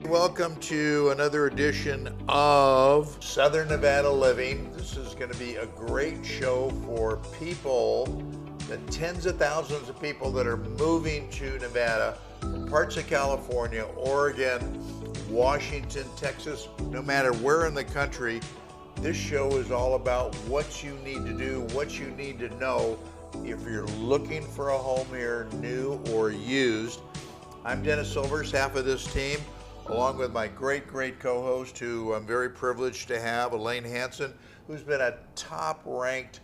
Welcome to another edition of Southern Nevada Living. This is going to be a great show for people, the tens of thousands of people that are moving to Nevada from parts of California, Oregon, Washington, Texas, no matter where in the country. This show is all about what you need to do, what you need to know if you're looking for a home here, new or used. I'm Dennis Silvers, half of this team, along with my great co-host, who I'm very privileged to have, Elaine Hansen, who's been a top-ranked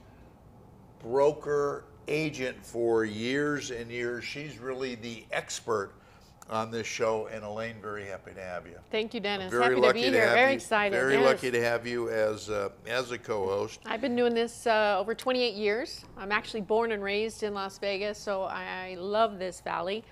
broker agent for years and years. She's really the expert on this show, and Elaine, very happy to have you. Thank you, Dennis. Very happy to be here. Very excited. Very yes. lucky to have you as a co-host. I've been doing this over 28 years. I'm actually born and raised in Las Vegas, so I love this valley.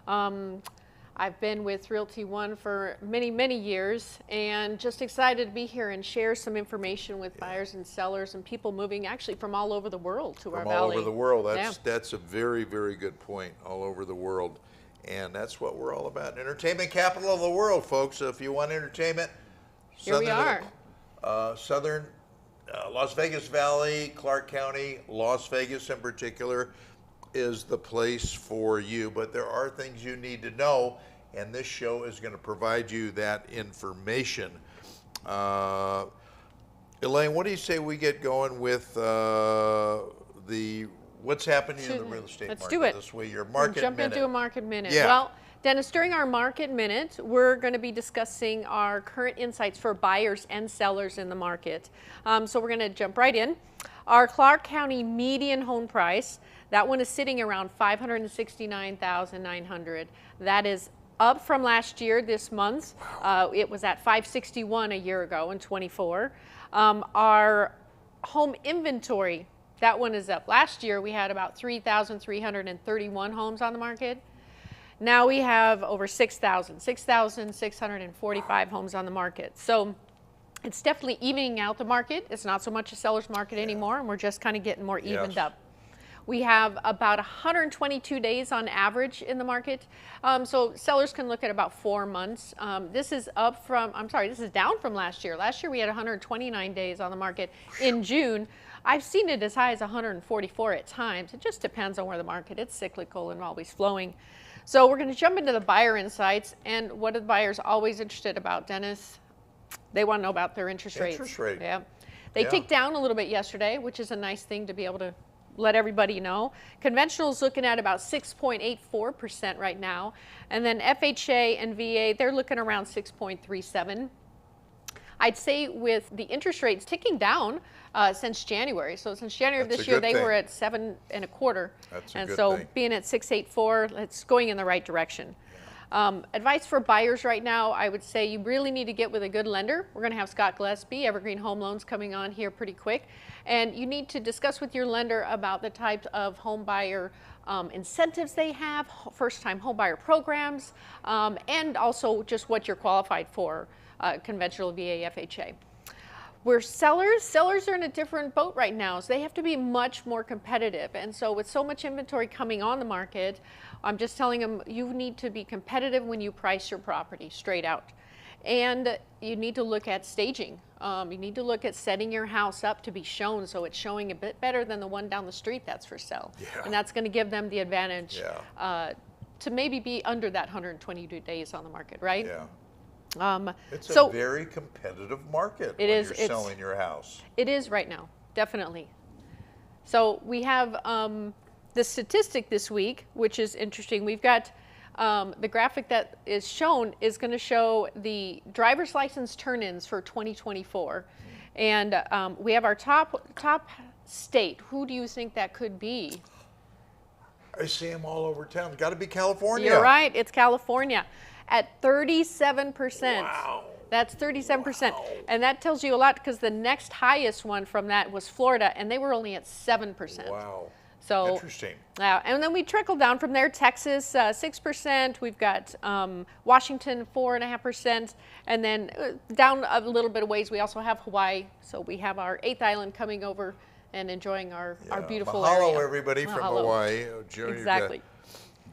I've been with Realty One for many years, and just excited to be here and share some information with buyers and sellers and people moving actually from all over the world to our valley. All over the world. That's a very good point. All over the world. And that's what we're all about. Entertainment capital of the world, folks. So if you want entertainment, here we are. Southern Las Vegas Valley, Clark County, Las Vegas in particular, is the place for you. But there are things you need to know, and this show is going to provide you that information. Elaine, what do you say we get going with what's happening in the real estate market this week? Your market jump minute. into a market minute. Yeah. Well, Dennis, during our market minute, we're going to be discussing our current insights for buyers and sellers in the market. So we're going to jump right in. Our Clark County median home price, that one is sitting around $569,900. That is up from last year this month. It was at $561 a year ago in 24. Our home inventory, that one is up. Last year we had about 3,331 homes on the market. Now we have over 6,645 homes on the market. So it's definitely evening out the market. It's not so much a seller's market anymore, and we're just kind of getting more evened up. We have about 122 days on average in the market. So sellers can look at about 4 months. This is this is down from last year. Last year we had 129 days on the market in June. I've seen it as high as 144 at times. It just depends on where the market. It's cyclical and always flowing. So we're going to jump into the buyer insights. And what are the buyers always interested about, Dennis? They want to know about their interest rates. Interest rate. Yeah. They ticked down a little bit yesterday, which is a nice thing to be able to let everybody know. Conventional is looking at about 6.84% right now. And then FHA and VA, they're looking around 6.37%. I'd say with the interest rates ticking down since January. So since January of this year, they were at 7.25%. And so being at 6.84, it's going in the right direction. Advice for buyers right now, I would say you really need to get with a good lender. We're going to have Scott Gillespie, Evergreen Home Loans, coming on here pretty quick. And you need to discuss with your lender about the types of home buyer incentives they have, first-time home buyer programs, and also just what you're qualified for, conventional VA, FHA. Where sellers are in a different boat right now, so they have to be much more competitive. And so with so much inventory coming on the market, I'm just telling them you need to be competitive when you price your property straight out. And you need to look at staging. You need to look at setting your house up to be shown so it's showing a bit better than the one down the street that's for sale. Yeah. And that's going to give them the advantage to maybe be under that 122 days on the market, right? Yeah. It's a very competitive market when you're selling your house. It is right now, definitely. So we have the statistic this week, which is interesting. We've got the graphic that is shown is going to show the driver's license turn-ins for 2024. And we have our top state. Who do you think that could be? I see them all over town. It's got to be California. You're right. It's California at 37%. Wow. That's 37%. Wow. And that tells you a lot because the next highest one from that was Florida, and they were only at 7%. Wow. So interesting. And then we trickle down from there. Texas, 6%. We've got Washington, 4.5%. And then down a little bit of ways, we also have Hawaii. So we have our 8th island coming over and enjoying our beautiful area. Mahalo, everybody from Hawaii. Exactly.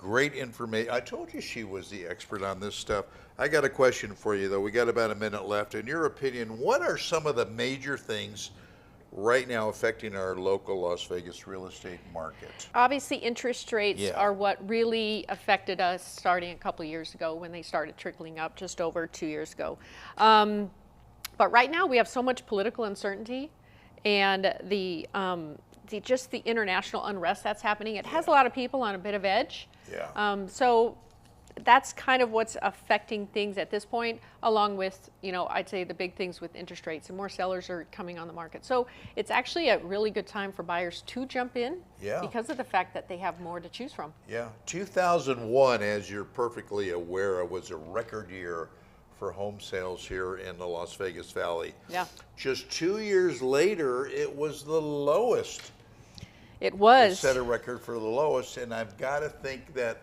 great information. I told you she was the expert on this stuff. I got a question for you, though. We got about a minute left. In your opinion, what are some of the major things right now affecting our local Las Vegas real estate market? Obviously, interest rates are what really affected us starting a couple of years ago when they started trickling up just over 2 years ago. But right now we have so much political uncertainty, and just the international unrest that's happening. It has a lot of people on a bit of edge. So that's kind of what's affecting things at this point, along with, I'd say the big things with interest rates, and more sellers are coming on the market. So it's actually a really good time for buyers to jump in because of the fact that they have more to choose from. 2001, as you're perfectly aware of, was a record year for home sales here in the Las Vegas Valley. Just 2 years later, it was the lowest. It was. It set a record for the lowest, and I've got to think that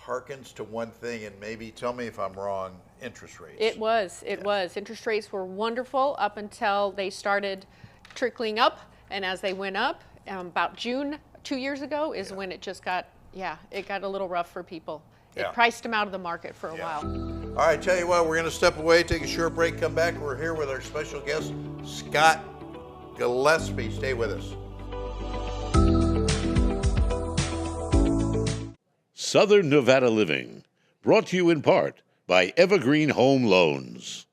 harkens to one thing, and maybe tell me if I'm wrong, interest rates. It was. Interest rates were wonderful up until they started trickling up, and as they went up, about June 2 years ago is when it just got, it got a little rough for people. It priced them out of the market for a while. All right, tell you what, we're going to step away, take a short break, come back. We're here with our special guest, Scott Gillespie. Stay with us. Southern Nevada Living, brought to you in part by Evergreen Home Loans.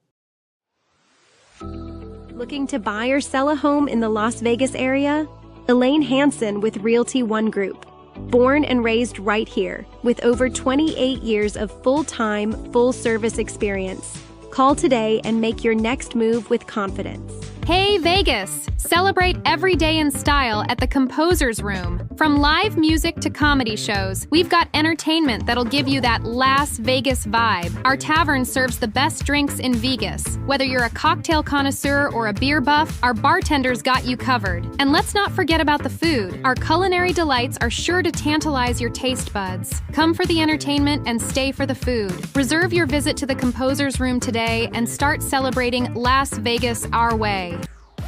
Looking to buy or sell a home in the Las Vegas area? Elaine Hansen with Realty One Group. Born and raised right here, with over 28 years of full-time, full-service experience. Call today and make your next move with confidence. Hey Vegas! Celebrate every day in style at the Composer's Room. From live music to comedy shows, we've got entertainment that'll give you that Las Vegas vibe. Our tavern serves the best drinks in Vegas. Whether you're a cocktail connoisseur or a beer buff, our bartenders got you covered. And let's not forget about the food. Our culinary delights are sure to tantalize your taste buds. Come for the entertainment and stay for the food. Reserve your visit to the Composer's Room today and start celebrating Las Vegas our way.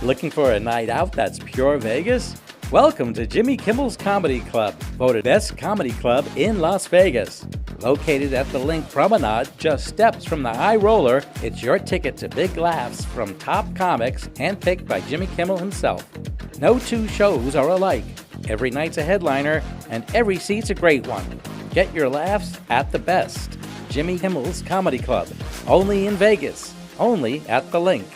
Looking for a night out that's pure Vegas? Welcome to Jimmy Kimmel's Comedy Club, voted best comedy club in Las Vegas. Located at the Link Promenade, just steps from the High Roller, it's your ticket to big laughs from top comics handpicked by Jimmy Kimmel himself. No two shows are alike. Every night's a headliner, and every seat's a great one. Get your laughs at the best. Jimmy Kimmel's Comedy Club, only in Vegas, only at the Link.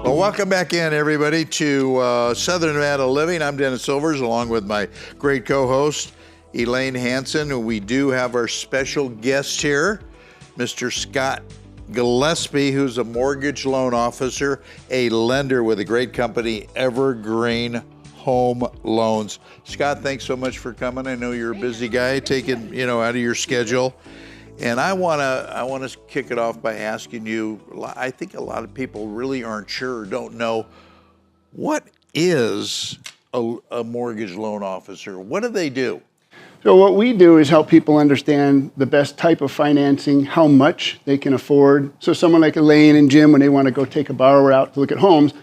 Welcome back in, everybody, to Southern Nevada Living. I'm Dennis Silvers, along with my great co-host, Elaine Hansen. We do have our special guest here, Mr. Scott Gillespie, who's a mortgage loan officer, a lender with a great company, Evergreen Home Loans. Scott, thanks so much for coming. I know you're a busy guy, taking out of your schedule. And I want to kick it off by asking you, I think a lot of people really aren't sure or don't know, what is a mortgage loan officer? What do they do? So what we do is help people understand the best type of financing, how much they can afford. So someone like Elaine and Jim, when they want to go take a borrower out to look at homes,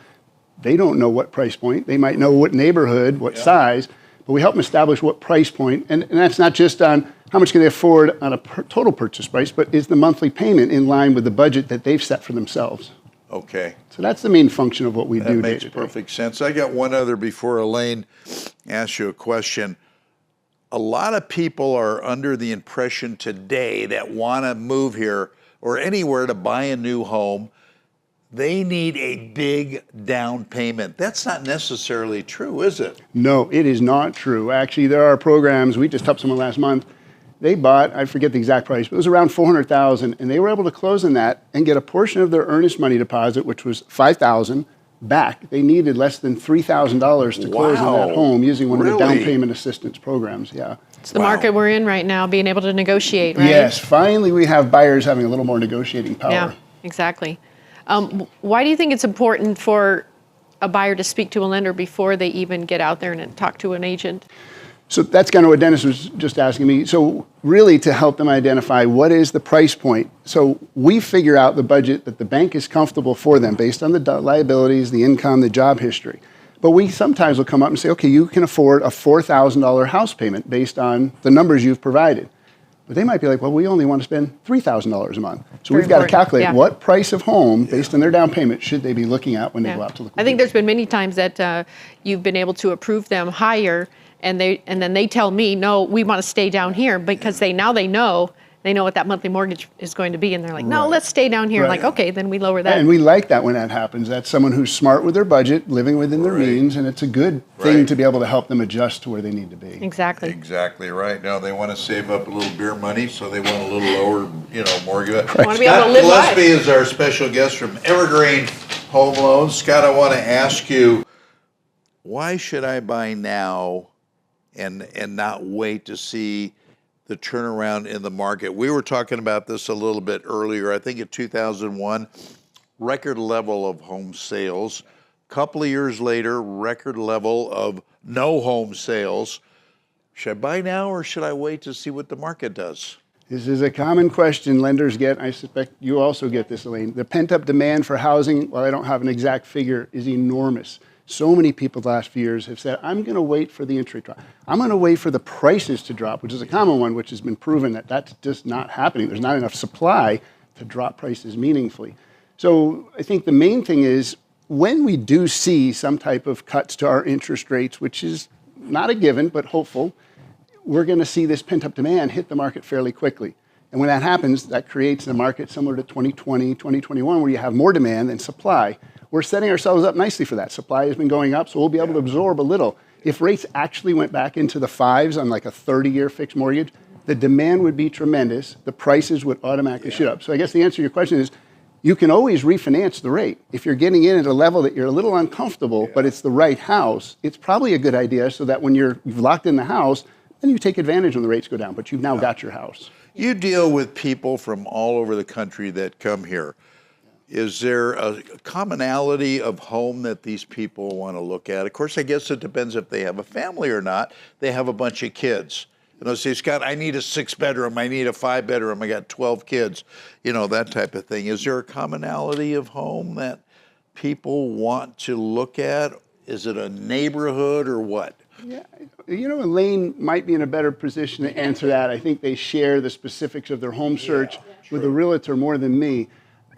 they don't know what price point. They might know what neighborhood, what size, but we help them establish what price point. And that's not just on how much can they afford on a total purchase price, but is the monthly payment in line with the budget that they've set for themselves? Okay. So that's the main function of what we do. That makes perfect sense. I got one other before Elaine asks you a question. A lot of people are under the impression today that want to move here or anywhere to buy a new home, they need a big down payment. That's not necessarily true, is it? No, it is not true. Actually, there are programs. We just helped someone last month. They bought, I forget the exact price, but it was around $400,000, and they were able to close on that and get a portion of their earnest money deposit, which was $5,000, back. They needed less than $3,000 to close on that home using one of the down payment assistance programs. Yeah. It's the market we're in right now, being able to negotiate, right? Yes, finally we have buyers having a little more negotiating power. Yeah, exactly. Why do you think it's important for a buyer to speak to a lender before they even get out there and talk to an agent? So that's kind of what Dennis was just asking me. So really to help them identify what is the price point. So we figure out the budget that the bank is comfortable for them based on the liabilities, the income, the job history. But we sometimes will come up and say, okay, you can afford a $4,000 house payment based on the numbers you've provided. But they might be like, well, we only want to spend $3,000 a month. So we've got to calculate what price of home based on their down payment should they be looking at when they go out to look. I think there's been many times that you've been able to approve them higher, and then they tell me, no, we want to stay down here, because they know what that monthly mortgage is going to be, and they're like, no, let's stay down here. Like, okay, then we lower that. And we like that when that happens. That's someone who's smart with their budget, living within their means, and it's a good thing to be able to help them adjust to where they need to be. Exactly. Exactly right. No, they want to save up a little beer money, so they want a little lower, mortgage. They want to be able to live Scott Gillespie is our special guest from Evergreen Home Loans. Scott, I want to ask you, why should I buy now and not wait to see the turnaround in the market? We were talking about this a little bit earlier. I think in 2001, record level of home sales. Couple of years later, record level of no home sales. Should I buy now or should I wait to see what the market does? This is a common question lenders get. I suspect you also get this, Elaine. The pent-up demand for housing, while I don't have an exact figure, is enormous. So many people the last few years have said, I'm going to wait for the interest rate drop. I'm going to wait for the prices to drop, which is a common one, which has been proven that that's just not happening. There's not enough supply to drop prices meaningfully. So I think the main thing is when we do see some type of cuts to our interest rates, which is not a given, but hopeful, we're going to see this pent-up demand hit the market fairly quickly. And when that happens, that creates a market similar to 2020, 2021, where you have more demand than supply. We're setting ourselves up nicely for that. Supply has been going up, so we'll be able to absorb a little. If rates actually went back into the fives on like a 30-year fixed mortgage, the demand would be tremendous. The prices would automatically shoot up. So I guess the answer to your question is, you can always refinance the rate. If you're getting in at a level that you're a little uncomfortable, but it's the right house, it's probably a good idea so that when you've locked in the house, then you take advantage when the rates go down, but you've now got your house. You deal with people from all over the country that come here. Is there a commonality of home that these people want to look at? Of course, I guess it depends if they have a family or not. They have a bunch of kids. And they'll say, Scott, I need a 6-bedroom, I need a 5-bedroom, I got 12 kids, that type of thing. Is there a commonality of home that people want to look at? Is it a neighborhood or what? Yeah, Elaine might be in a better position to answer that. I think they share the specifics of their home search with a realtor more than me.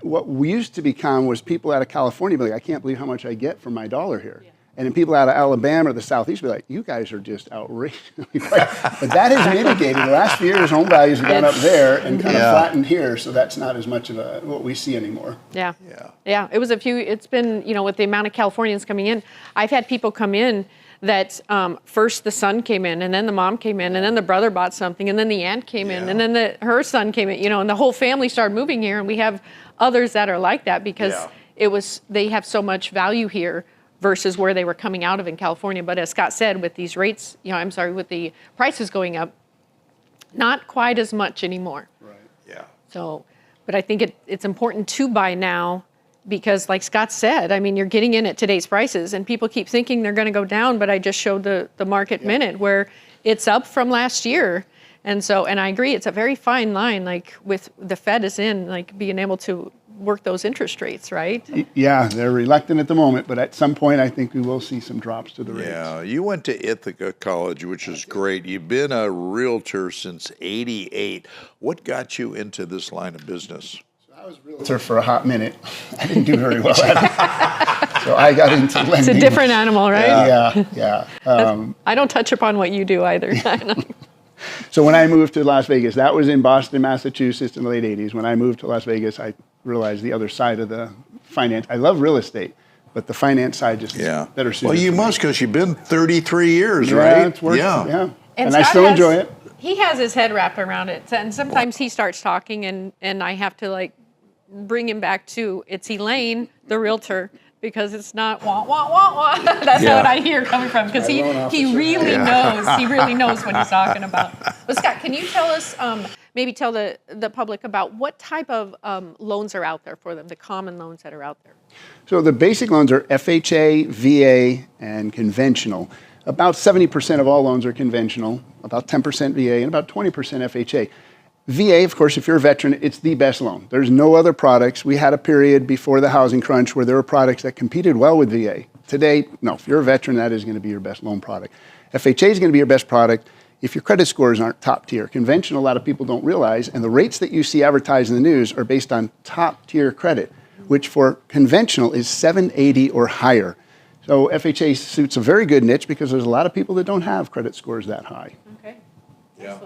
What we used to become was people out of California be like, I can't believe how much I get for my dollar here. Yeah. And then people out of Alabama or the Southeast be like, you guys are just outrageous. But that has mitigated. The last few years, home values have gone up there and kind of flattened here, so that's not as much of what we see anymore. Yeah. It's been, with the amount of Californians coming in, I've had people come in that first the son came in, and then the mom came in, and then the brother bought something, and then the aunt came in, and then her son came in, and the whole family started moving here, and we have others that are like that because they have so much value here versus where they were coming out of in California. But as Scott said, with these rates, with the prices going up, not quite as much anymore. Right. Yeah. So, but I think it's important to buy now because, like Scott said, you're getting in at today's prices, and people keep thinking they're going to go down. But I just showed the market minute where it's up from last year. And I agree, it's a very fine line, like with the Fed is in, like being able to work those interest rates, right? Yeah, they're reluctant at the moment, but at some point I think we will see some drops to the rates. Yeah, you went to Ithaca College, which is great. You've been a realtor since '88. What got you into this line of business? I was a realtor for a hot minute. I didn't do very well at it. So I got into lending. It's a different animal, right? Yeah. I don't touch upon what you do either. So when I moved to Las Vegas, that was in Boston, Massachusetts in the late 80s. When I moved to Las Vegas, I realized the other side of the finance. I love real estate, but the finance side just is better suited. Well, you must, because you've been 33 years, right? It's worked, yeah. And Scott I still enjoy it. He has his head wrapped around it. And sometimes he starts talking and I have to bring him back to, it's Elaine, the realtor, because it's not wah, wah, wah, wah. That's what I hear coming from, because he really knows. He really knows what he's talking about. But Scott, can you tell us, maybe tell the public about what type of loans are out there for them, the common loans that are out there? So the basic loans are FHA, VA, and conventional. About 70% of all loans are conventional, about 10% VA, and about 20% FHA. VA, of course, if you're a veteran, it's the best loan. There's no other products. We had a period before the housing crunch where there were products that competed well with VA. Today, no, if you're a veteran, that is going to be your best loan product. FHA is going to be your best product if your credit scores aren't top tier. Conventional, a lot of people don't realize, and the rates that you see advertised in the news are based on top tier credit, which for conventional is 780 or higher. So FHA suits a very good niche because there's a lot of people that don't have credit scores that high. Okay. Yeah,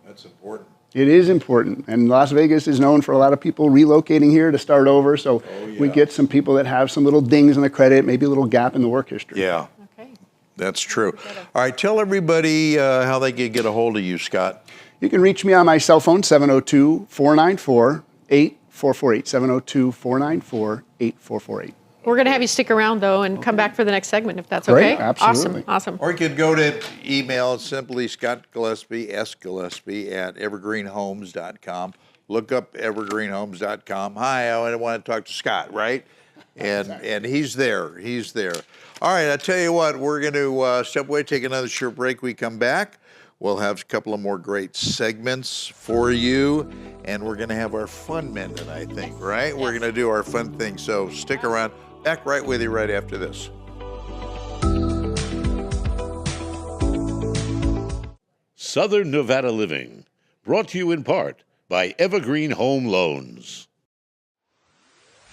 that's important. It is important, and Las Vegas is known for a lot of people relocating here to start over, so we get some people that have some little dings in the credit, maybe a little gap in the work history. Yeah, Okay. that's true. All right, tell everybody how they can get a hold of you, Scott. You can reach me on my cell phone, 702-494-8448, 702-494-8448. We're going to have you stick around, though, and come back for the next segment, if that's Great, okay. absolutely. Awesome. Or you could go to email simply Scott Gillespie, S. Gillespie at evergreenhomes.com. Look up evergreenhomes.com. Hi, I want to talk to Scott, right? And he's there. He's there. All right, I tell you what, we're going to step away, take another short break. We come back. We'll have a couple of more great segments for you, and we're going to have our fun minute, I think, right? Yes. We're going to do our fun thing, so stick around. Back right with you right after this. Southern Nevada Living, brought to you in part by Evergreen Home Loans.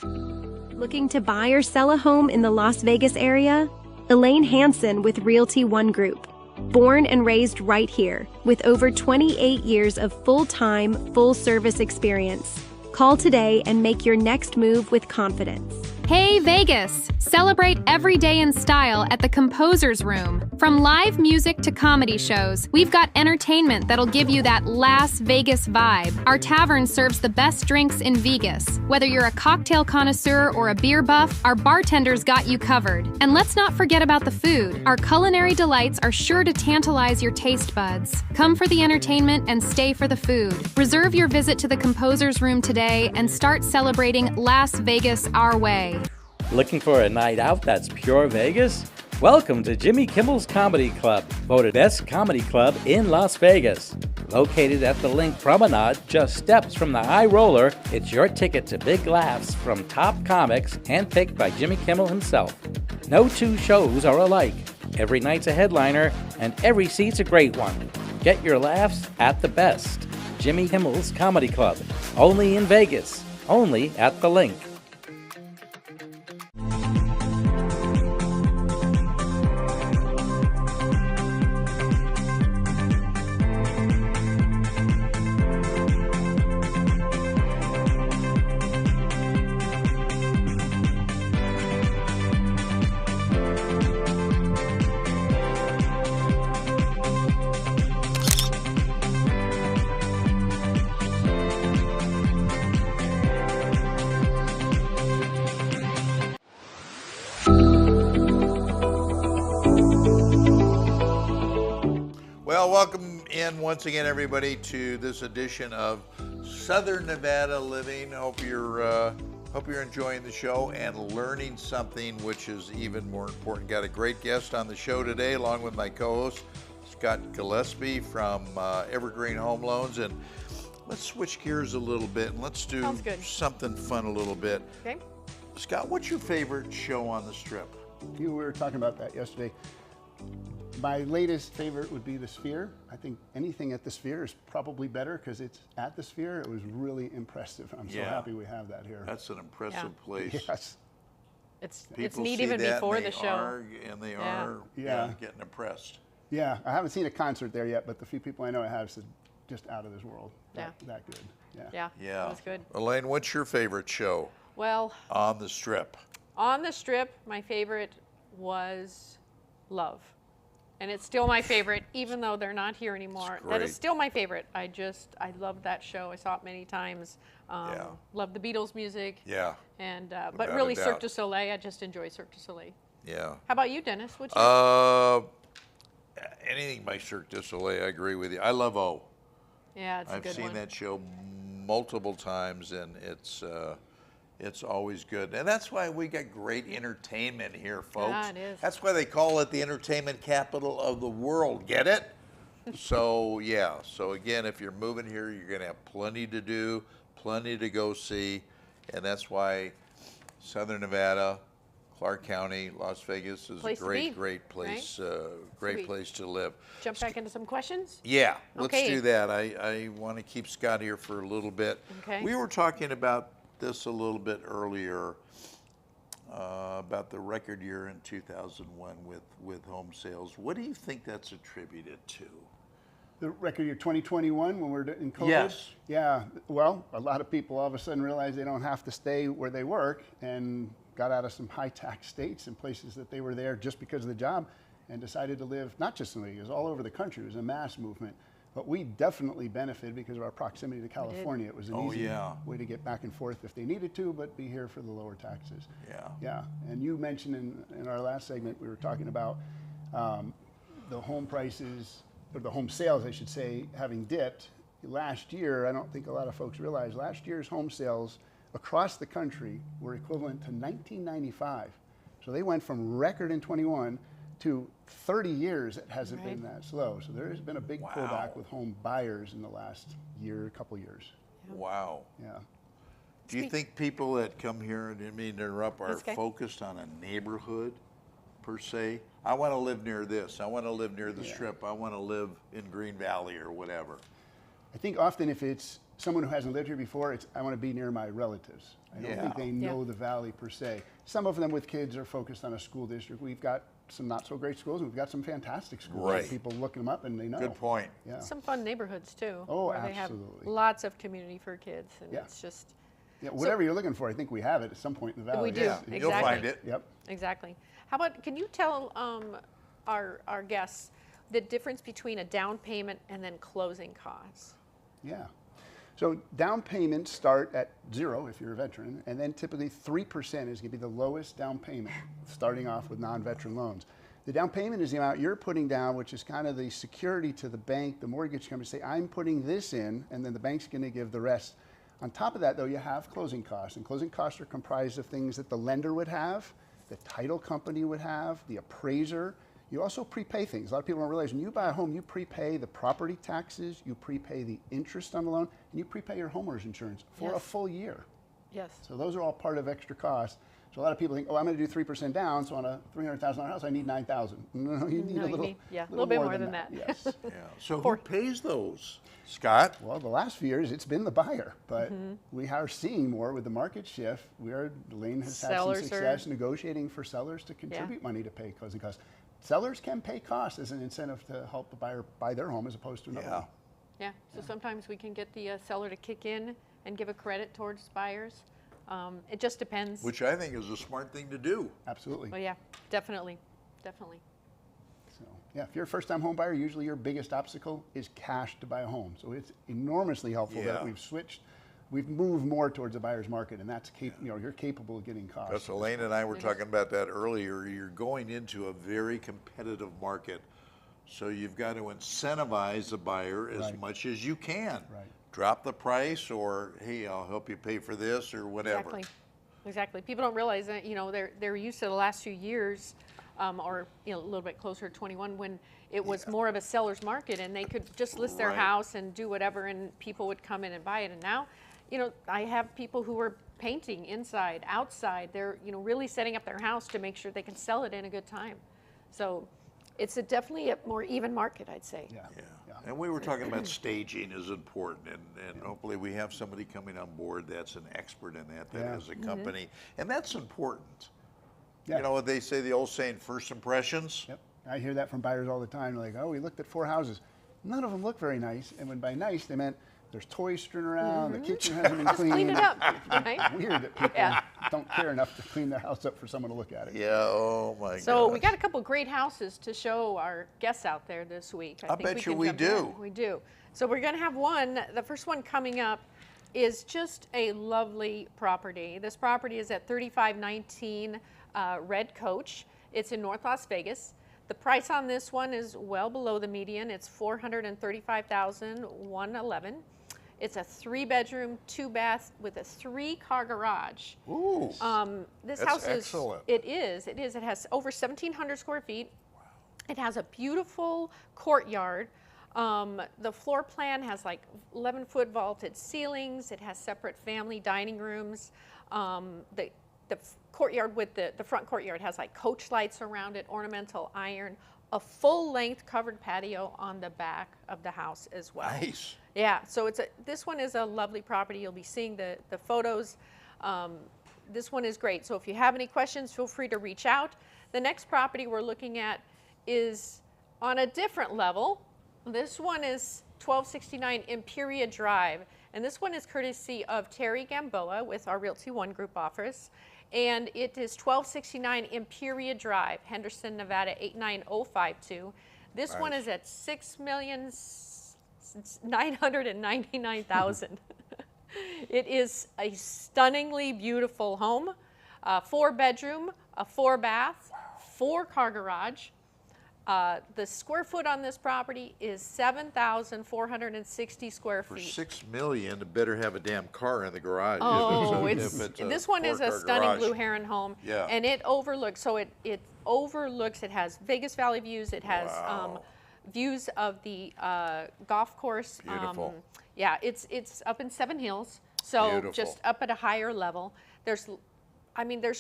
Looking to buy or sell a home in the Las Vegas area? Elaine Hansen with Realty One Group. Born and raised right here, with over 28 years of full-time, full-service experience. Call today and make your next move with confidence. Hey Vegas! Celebrate every day in style at the Composer's Room. From live music to comedy shows, we've got entertainment that'll give you that Las Vegas vibe. Our tavern serves the best drinks in Vegas. Whether you're a cocktail connoisseur or a beer buff, our bartenders got you covered. And let's not forget about the food. Our culinary delights are sure to tantalize your taste buds. Come for the entertainment and stay for the food. Reserve your visit to the Composer's Room today and start celebrating Las Vegas our way. Looking for a night out that's pure Vegas? Welcome to Jimmy Kimmel's Comedy Club, voted best comedy club in Las Vegas. Located at the Link Promenade, just steps from the High Roller, it's your ticket to big laughs from top comics handpicked by Jimmy Kimmel himself. No two shows are alike. Every night's a headliner, and every seat's a great one. Get your laughs at the best. Jimmy Kimmel's Comedy Club, only in Vegas, only at the Link. Well, welcome in once again, everybody, to this edition of Southern Nevada Living. Hope you're enjoying the show and learning something, which is even more important. Got a great guest on the show today, along with my co-host Scott Gillespie from Evergreen Home Loans, and let's switch gears a little bit and let's do something fun a little bit. Okay. Scott, what's your favorite show on the Strip? We were talking about that yesterday. My latest favorite would be the Sphere. I think anything at the Sphere is probably better because it's at the Sphere. It was really impressive. I'm so happy we have that here. That's an impressive place. Yes. It's People neat see even that before and the they show. are getting impressed. Yeah, I haven't seen a concert there yet, but the few people I know I have said just out of this world. That good. Yeah. It was good. Elaine, what's your favorite show? Well, on the Strip. On the Strip, my favorite was Love. And it's still my favorite, even though they're not here anymore. That is still my favorite. I love that show. I saw it many times. Love the Beatles music. Yeah. And Without but a really, doubt. Cirque du Soleil. I just enjoy Cirque du Soleil. Yeah. How about you, Dennis? What's your Anything by Cirque du Soleil, I agree with you. I love O. Yeah, it's a good I've seen one. that show multiple times, and it's always good. And that's why we got great entertainment here, folks. Yeah, it is. That's why they call it the entertainment capital of the world. Get it? So, yeah. So, again, if you're moving here, you're going to have plenty to do, plenty to go see. And that's why Southern Nevada, Clark County, Las Vegas is Place a to be, great place, we great place to live. Jump back into some questions? Yeah, let's Okay. do that. I want to keep Scott here for a little bit. Okay. We were talking about this a little bit earlier, about the record year in 2001 with home sales. What do you think that's attributed to? The record year 2021 when we're in COVID? Yes. Yeah, well, a lot of people all of a sudden realize they don't have to stay where they work and got out of some high tax states and places that they were there just because of the job and decided to live, not just in the, it was all over the country. It was a mass movement. But we definitely benefited because of our proximity to California. It was an easy way to get back and forth if they needed to, but be here for the lower taxes. Yeah. Yeah, and you mentioned in our last segment, we were talking about the home prices, or the home sales, I should say, having dipped. Last year, I don't think a lot of folks realize, last year's home sales across the country were equivalent to 1995. So they went from record in 21 to 30 years it hasn't been that slow. So there has been a big pullback with home buyers in the last year, couple years. Wow. Yeah. Do you think people that come here, I didn't mean to interrupt, are That's okay. focused on a neighborhood per se? I want to live near this. I want to live near the Strip. I want to live in Green Valley or whatever. I think often if it's someone who hasn't lived here before, it's I want to be near my relatives. I don't think they know the valley per se. Some of them with kids are focused on a school district. We've got some not so great schools and we've got some fantastic schools. Right. People looking them up and they know. Good point. Yeah. Some fun neighborhoods too. Oh, where they have absolutely. lots of community for kids, and it's just. Yeah, whatever you're looking for, I think we have it at some point in the valley. We do. Yeah, Exactly. you'll find it. Yep. Exactly. How about, can you tell our guests the difference between a down payment and then closing costs? Yeah. So down payments start at 0 if you're a veteran, and then typically 3% is going to be the lowest down payment, starting off with non-veteran loans. The down payment is the amount you're putting down, which is kind of the security to the bank, the mortgage company, say, I'm putting this in, and then the bank's going to give the rest. On top of that, though, you have closing costs, and closing costs are comprised of things that the lender would have, the title company would have, the appraiser. You also prepay things. A lot of people don't realize when you buy a home, you prepay the property taxes, you prepay the interest on the loan, and you prepay your homeowner's insurance for a full year. Yes. So those are all part of extra costs. So a lot of people think, oh, I'm going to do 3% down, so on a $300,000 house, I need $9,000. No, you need a little bit more than that. Yes. Yeah. So who pays those, Scott? Well, the last few years, it's been the buyer, but we are seeing more with the market shift. Elaine has had some success negotiating for sellers to contribute money to pay closing costs. Sellers can pay costs as an incentive to help the buyer buy their home as opposed to another one. Yeah, so sometimes we can get the seller to kick in and give a credit towards buyers. It just depends. Which I think is a smart thing to do. Absolutely. Oh yeah, definitely, definitely. So, yeah, if you're a first-time home buyer, usually your biggest obstacle is cash to buy a home. So it's enormously helpful that we've moved more towards a buyer's market, and that's you're capable of getting costs. Because Elaine and I were talking about that earlier. You're going into a very competitive market, so you've got to incentivize the buyer as much as you can. Right. Drop the price, or hey, I'll help you pay for this, or whatever. Exactly. People don't realize that they're used to the last few years, or a little bit closer to 21 when it was more of a seller's market, and they could just list their house and do whatever, and people would come in and buy it. And now, I have people who are painting inside, outside. They're really setting up their house to make sure they can sell it in a good time. So it's definitely a more even market, I'd say. Yeah. And we were talking about staging is important, and hopefully we have somebody coming on board that's an expert in that has a company, and that's important. Yeah. You know what they say, the old saying, first impressions? Yep. I hear that from buyers all the time. They're like, oh, we looked at 4 houses. None of them look very nice. And when by nice, they meant there's toys strewn around, the kitchen hasn't been cleaned. Clean it up, right? It's weird that people don't care enough to clean their house up for someone to look at it. Yeah, oh my god. So we got a couple great houses to show our guests out there this week. I bet you can we jump do. in. We do. So we're going to have one. The first one coming up is just a lovely property. This property is at 3519 Red Coach. It's in North Las Vegas. The price on this one is well below the median. It's $435,111. It's a 3-bedroom, 2-bath with a 3-car garage. Ooh. This That's house is excellent. It is. It has over 1,700 square feet. Wow. It has a beautiful courtyard. The floor plan has like 11-foot vaulted ceilings. It has separate family dining rooms. The courtyard with the front courtyard has like coach lights around it, ornamental iron, a full-length covered patio on the back of the house as well. Nice. Yeah, so this one is a lovely property. You'll be seeing the photos. This one is great. So if you have any questions, feel free to reach out. The next property we're looking at is on a different level. This one is 1269 Imperia Drive, and this one is courtesy of Terry Gamboa with our Realty One Group office, and it is 1269 Imperia Drive, Henderson, Nevada 89052. This one is at $6,999,000. It is a stunningly beautiful home, 4-bedroom, a 4-bath, 4-car garage. The square foot on this property is 7,460 square For feet. $6 million, it better have a damn car in the garage. Oh, if it's a this one is a 4-car stunning garage. blue heron home. Yeah. And it overlooks, so it overlooks, it has Vegas Valley views, it has Wow. views of the golf course. Beautiful. Yeah, it's up in Seven Hills, so Beautiful. just up at a higher level. There's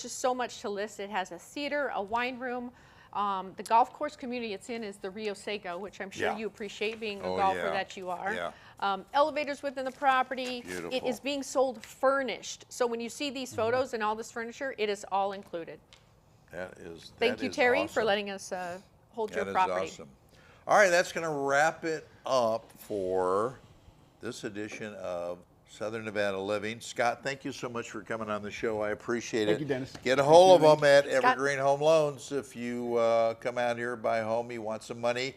just so much to list. It has a theater, a wine room. The golf course community it's in is the Rio Seco, which I'm sure Yeah. you appreciate being the Oh, golfer yeah. that you are. Yeah. Elevators within the property. Beautiful. It is being sold furnished. So when you see these photos and all this furniture, it is all included. Thank you, Terry, awesome. for letting us hold your That is property. awesome. All right, that's going to wrap it up for this edition of Southern Nevada Living. Scott, thank you so much for coming on the show. I appreciate it. Thank you, Dennis. Get a hold of them at Scott. Evergreen Home Loans. If you come out here, buy a home, you want some money,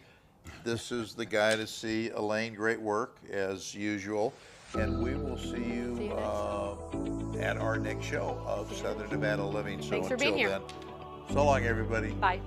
this is the guy to see. Elaine, great work as usual. And we will see you, See you next at our next show of Southern Nevada Living. So Thanks for until being here. then, so long, everybody. Bye.